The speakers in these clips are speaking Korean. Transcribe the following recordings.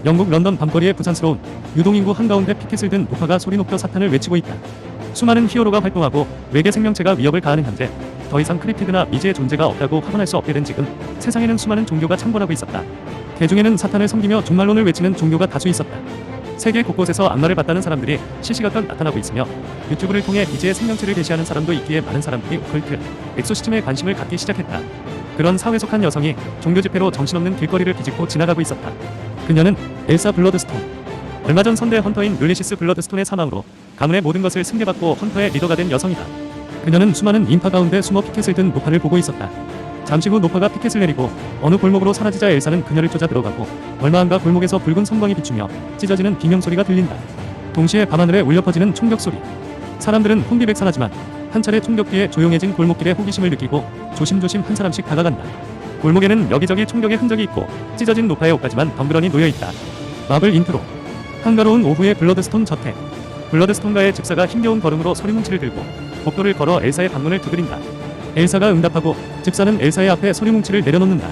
영국 런던 밤거리의 부산스러운 유동인구 한가운데 피켓을 든 노파가 소리 높여 사탄을 외치고 있다. 수많은 히어로가 활동하고 외계 생명체가 위협을 가하는 현재 더 이상 크립티드나 미지의 존재가 없다고 확언할 수 없게 된 지금 세상에는 수많은 종교가 창궐하고 있었다. 그 중에는 사탄을 섬기며 종말론을 외치는 종교가 다수 있었다. 세계 곳곳에서 악마를 받다는 사람들이 시시각각 나타나고 있으며 유튜브를 통해 미지의 생명체를 게시하는 사람도 있기에 많은 사람들이 오컬트, 엑소시즘에 관심을 갖기 시작했다. 그런 사회 속한 여성이 종교 집회로 정신없는 길거리를 비집고 지나가고 있었다. 그녀는 엘사 블러드스톤. 얼마 전 선대 헌터인 율리시스 블러드스톤의 사망으로 가문의 모든 것을 승계받고 헌터의 리더가 된 여성이다. 그녀는 수많은 인파 가운데 숨어 피켓을 든 노파를 보고 있었다. 잠시 후 노파가 피켓을 내리고 어느 골목으로 사라지자 엘사는 그녀를 쫓아 들어가고 얼마 안가 골목에서 붉은 성광이 비추며 찢어지는 비명소리가 들린다. 동시에 밤하늘에 울려 퍼지는 총격 소리. 사람들은 혼비백산하지만 한 차례 총격 뒤에 조용해진 골목길에 호기심을 느끼고 조심조심 한 사람씩 다가간다. 골목에는 여기저기 총격의 흔적이 있고 찢어진 노파의 옷까지만 덩그러니 놓여있다. 마블 인트로. 한가로운 오후의 블러드스톤 저택. 블러드스톤가의 집사가 힘겨운 걸음으로 서류뭉치를 들고 복도를 걸어 엘사의 방문을 두드린다. 엘사가 응답하고 집사는 엘사의 앞에 서류뭉치를 내려놓는다.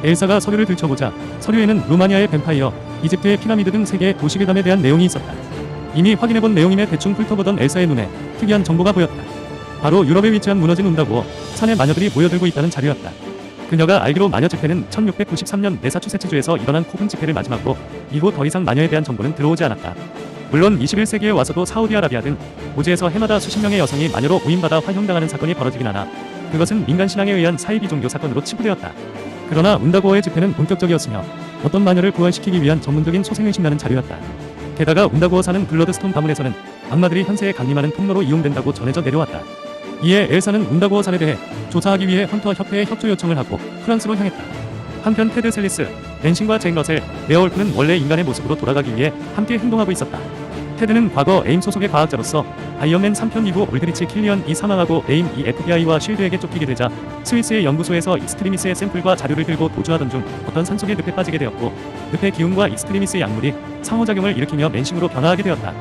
엘사가 서류를 들춰보자 서류에는 루마니아의 뱀파이어, 이집트의 피라미드 등 세계의 도시괴담에 대한 내용이 있었다. 이미 확인해본 내용임에 대충 훑어보던 엘사의 눈에 특이한 정보가 보였다. 바로 유럽에 위치한 무너진 운다고 산의 마녀들이 모여들고 있다는 자료였다. 그녀가 알기로 마녀 집회는 1693년 매사추세츠주에서 일어난 코븐 집회를 마지막으로 이후 더 이상 마녀에 대한 정보는 들어오지 않았다. 물론 21세기에 와서도 사우디아라비아 등 고지에서 해마다 수십 명의 여성이 마녀로 오인받아 화형당하는 사건이 벌어지긴 하나 그것은 민간신앙에 의한 사이비 종교 사건으로 치부되었다. 그러나 운다고어의 집회는 본격적이었으며 어떤 마녀를 부활시키기 위한 전문적인 소생을 신나는 자료였다. 게다가 운다고어 사는 블러드스톤 가문에서는 악마들이 현세에 강림하는 통로로 이용된다고 전해져 내려왔다. 이에 엘사는 운다고어 산에 대해 조사하기 위해 헌터 협회에 협조 요청을 하고 프랑스로 향했다. 한편 테드 셀리스, 낸신과 잭 러셀, 레어 올프는 원래 인간의 모습으로 돌아가기 위해 함께 행동하고 있었다. 테드는 과거 에임 소속의 과학자로서 아이언맨 3편 이후 올드리치 킬리언이 사망하고 에임 이 FBI와 쉴드에게 쫓기게 되자 스위스의 연구소에서 익스트리미스의 샘플과 자료를 들고 도주하던 중 어떤 산속의 늪에 빠지게 되었고 늪의 기운과 익스트리미스의 약물이 상호작용을 일으키며 맨싱으로 변화하게 되었다.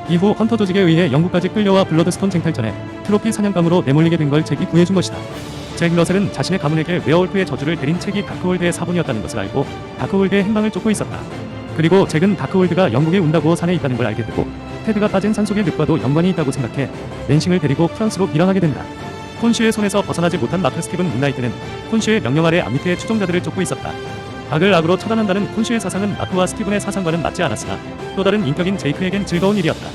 이후 헌터 조직에 의해 영국까지 끌려와 블러드스톤 쟁탈전에 트로피 사냥감으로 내몰리게 된 걸 잭이 구해준 것이다. 잭 러셀은 자신의 가문에게 웨어울프의 저주를 내린 책이 다크홀드의 사본이었다는 것을 알고 다크홀드의 행방을 쫓고 있었다. 그리고 잭은 다크홀드가 영국의 운다고어 산에 있다는 걸 알게 되고 테드가 빠진 산속의 늪과도 연관이 있다고 생각해 낸싱을 데리고 프랑스로 밀항하게 된다. 콘슈의 손에서 벗어나지 못한 마크 스티븐 문나이트는 콘슈의 명령 아래 암미트의 추종자들을 쫓고 있었다. 악을 악으로 처단한다는 콘슈의 사상은 마크와 스티븐의 사상과는 맞지 않았으나 또 다른 인격인 제이크에겐 즐거운 일이었다.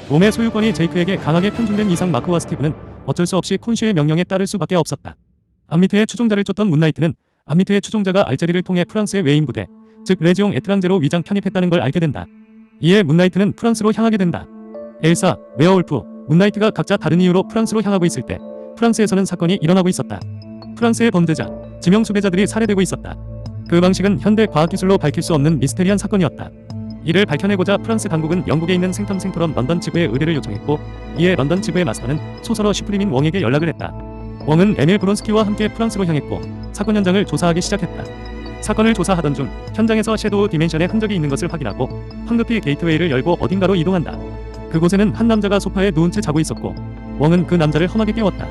몸의 소유권이 제이크에게 강하게 편중된 이상 마크와 스티븐은 어쩔 수 없이 콘슈의 명령에 따를 수밖에 없었다. 암미트의 추종자를 쫓던 문나이트는 암미트의 추종자가 알제리를 통해 프랑스의 외인 부대, 즉 레지옹 에트랑제로 위장 편입했다는 걸 알게 된다. 이에 문나이트는 프랑스로 향하게 된다. 엘사, 웨어울프, 문나이트가 각자 다른 이유로 프랑스로 향하고 있을 때 프랑스에서는 사건이 일어나고 있었다. 프랑스의 범죄자, 지명 수배자들이 살해되고 있었다. 그 방식은 현대 과학기술로 밝힐 수 없는 미스테리한 사건이었다. 이를 밝혀내고자 프랑스 당국은 영국에 있는 생텀 생토럼 런던 지부에 의뢰를 요청했고 이에 런던 지부의 마스터는 소설어 슈프리민 웡에게 연락을 했다. 웡은 에밀 브론스키와 함께 프랑스로 향했고 사건 현장을 조사하기 시작했다. 사건을 조사하던 중 현장에서 섀도우 디멘션의 흔적이 있는 것을 확인하고 황급히 게이트웨이를 열고 어딘가로 이동한다. 그곳에는 한 남자가 소파에 누운 채 자고 있었고 웡은 그 남자를 험하게 깨웠다.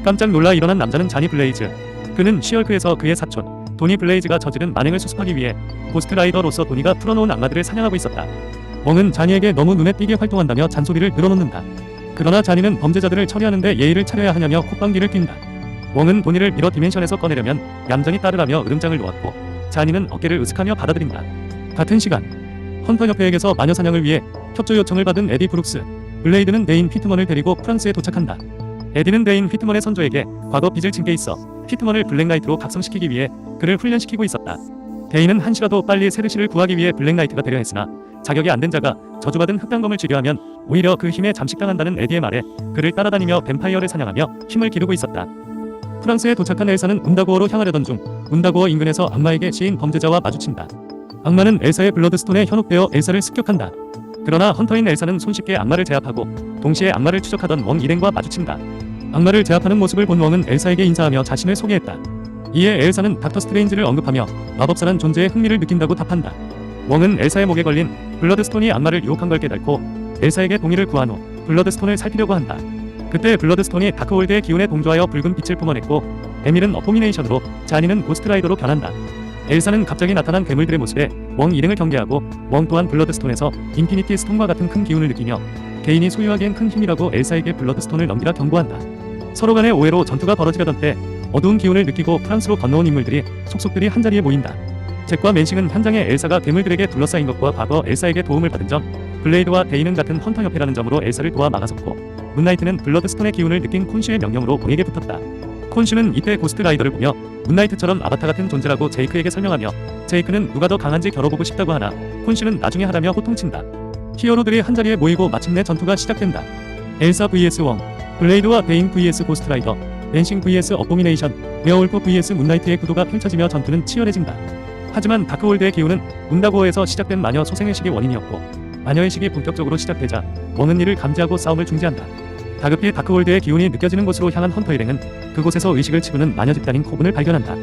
깜짝 놀라 일어난 남자는 자니 블레이즈. 그는 쉬얼크에서 그의 사촌 도니 블레이즈가 저지른 만행을 수습하기 위해 고스트라이더로서 도니가 풀어놓은 악마들을 사냥하고 있었다. 웡은 자니에게 너무 눈에 띄게 활동한다며 잔소리를 늘어놓는다. 그러나 자니는 범죄자들을 처리하는데 예의를 차려야 하냐며 콧방귀를 낀다. 웡은 도니를 밀어 디멘션에서 꺼내려면 얌전히 따르라며 으름장을 놓았고 자니는 어깨를 으슥하며 받아들인다. 같은 시간 헌터협회에게서 마녀 사냥을 위해 협조 요청을 받은 에디 브룩스, 블레이드는 데인 휘트먼을 데리고 프랑스에 도착한다. 에디는 데인 휘트먼의 선조에게 과거 빚을 진 게 있어 휘트먼을 블랙나이트로 각성시키기 위해 그를 훈련시키고 있었다. 데인은 한시라도 빨리 세르시를 구하기 위해 블랙나이트가 되려 했으나 자격이 안 된 자가 저주받은 흑당검을 쥐려하면 오히려 그 힘에 잠식당한다는 에디의 말에 그를 따라다니며 뱀파이어를 사냥하며 힘을 기르고 있었다. 프랑스에 도착한 엘사는 운다고어로 향하려던 중 운다고어 인근에서 악마에게 씌인 범죄자와 마주친다. 악마는 엘사의 블러드스톤에 현혹되어 엘사를 습격한다. 그러나 헌터인 엘사는 손쉽게 악마를 제압하고 동시에 악마를 추적하던 웡 일행과 마주친다. 악마를 제압하는 모습을 본 웡은 엘사에게 인사하며 자신을 소개했다. 이에 엘사는 닥터 스트레인지를 언급하며 마법사란 존재에 흥미를 느낀다고 답한다. 웡은 엘사의 목에 걸린 블러드스톤이 악마를 유혹한 걸 깨닫고 엘사에게 동의를 구한 후 블러드스톤을 살피려고 한다. 그때 블러드스톤이 다크홀드의 기운에 동조하여 붉은 빛을 뿜어냈고 에밀은 어포미네이션으로 자니는 고스트라이더로 변한다. 엘사는 갑자기 나타난 괴물들의 모습에 웡 일행을 경계하고 웡 또한 블러드스톤에서 인피니티 스톤과 같은 큰 기운을 느끼며 개인이 소유하기엔 큰 힘이라고 엘사에게 블러드스톤을 넘기라 경고한다. 서로 간의 오해로 전투가 벌어지려던 때 어두운 기운을 느끼고 프랑스로 건너온 인물들이 속속들이 한자리에 모인다. 잭과 맨싱은 현장에 엘사가 괴물들에게 둘러싸인 것과 과거 엘사에게 도움을 받은 점, 블레이드와 데이는 같은 헌터협회라는 점으로 엘사를 도와 막아섰고, 문나이트는 블러드스톤의 기운을 느낀 콘슈의 명령으로 공에게 붙었다. 콘슈는 이때 고스트 라이더를 보며 문나이트처럼 아바타 같은 존재라고 제이크에게 설명하며, 제이크는 누가 더 강한지 겨뤄보고 싶다고 하나 콘슈는 나중에 하라며 호통친다. 히어로들이 한자리에 모이고 마침내 전투가 시작된다. 엘사 vs 웡, 블레이드와 베인 vs 고스트 라이더, 맨싱 vs 어보미네이션, 웨어울프 vs 문나이트의 구도가 펼쳐지며 전투는 치열해진다. 하지만 다크홀드의 기운은 문다고에서 시작된 마녀 소생의식이 원인이었고, 마녀의 식이 본격적으로 시작되자 웡은 이를 감지하고 싸움을 중지한다. 다급히 다크홀드의 기운이 느껴지는 곳으로 향한 헌터 일행은 그곳에서 의식을 치르는 마녀 집단인 코븐을 발견한다.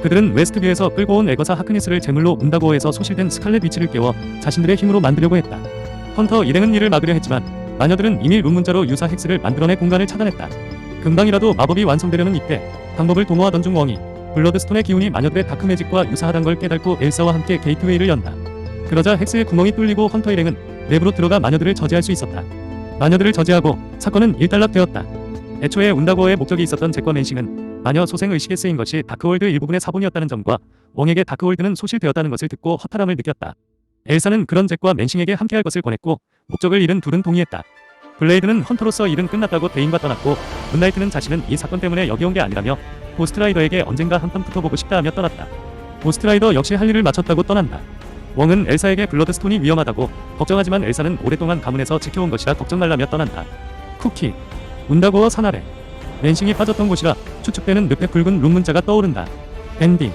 그들은 웨스트뷰에서 끌고 온 에거사 하크니스를 제물로 문다고에서 소실된 스칼렛 위치를 깨워 자신들의 힘으로 만들려고 했다. 헌터 일행은 이를 막으려 했지만 마녀들은 이미 룬문자로 유사 헥스를 만들어내 공간을 차단했다. 금방이라도 마법이 완성되려는 이때 방법을 도모하던 중 웡이 블러드스톤의 기운이 마녀들의 다크매직과 유사하단 걸 깨닫고 엘사와 함께 게이트웨이를 연다. 그러자 헥스의 구멍이 뚫리고 헌터 일행은 내부로 들어가 마녀들을 저지할 수 있었다. 마녀들을 저지하고 사건은 일단락되었다. 애초에 운다고의 목적이 있었던 잭과 맨싱은 마녀 소생 의식에 쓰인 것이 다크월드 일부분의 사본이었다는 점과 웡에게 다크월드는 소실되었다는 것을 듣고 허탈함을 느꼈다. 엘사는 그런 잭과 맨싱에게 함께할 것을 권했고 목적을 잃은 둘은 동의했다. 블레이드는 헌터로서 일은 끝났다고 대인과 떠났고, 문나이트는 자신은 이 사건 때문에 여기 온 게 아니라며 고스트라이더에게 언젠가 한판 붙어보고 싶다 하며 떠났다. 고스트라이더 역시 할 일을 마쳤다고 떠난다. 웡은 엘사에게 블러드스톤이 위험하다고 걱정하지만 엘사는 오랫동안 가문에서 지켜온 것이라 걱정 말라며 떠난다. 쿠키, 문다고어 산 아래, 맨싱이 빠졌던 곳이라 추측되는 늪에 붉은 룬문자가 떠오른다. 엔딩.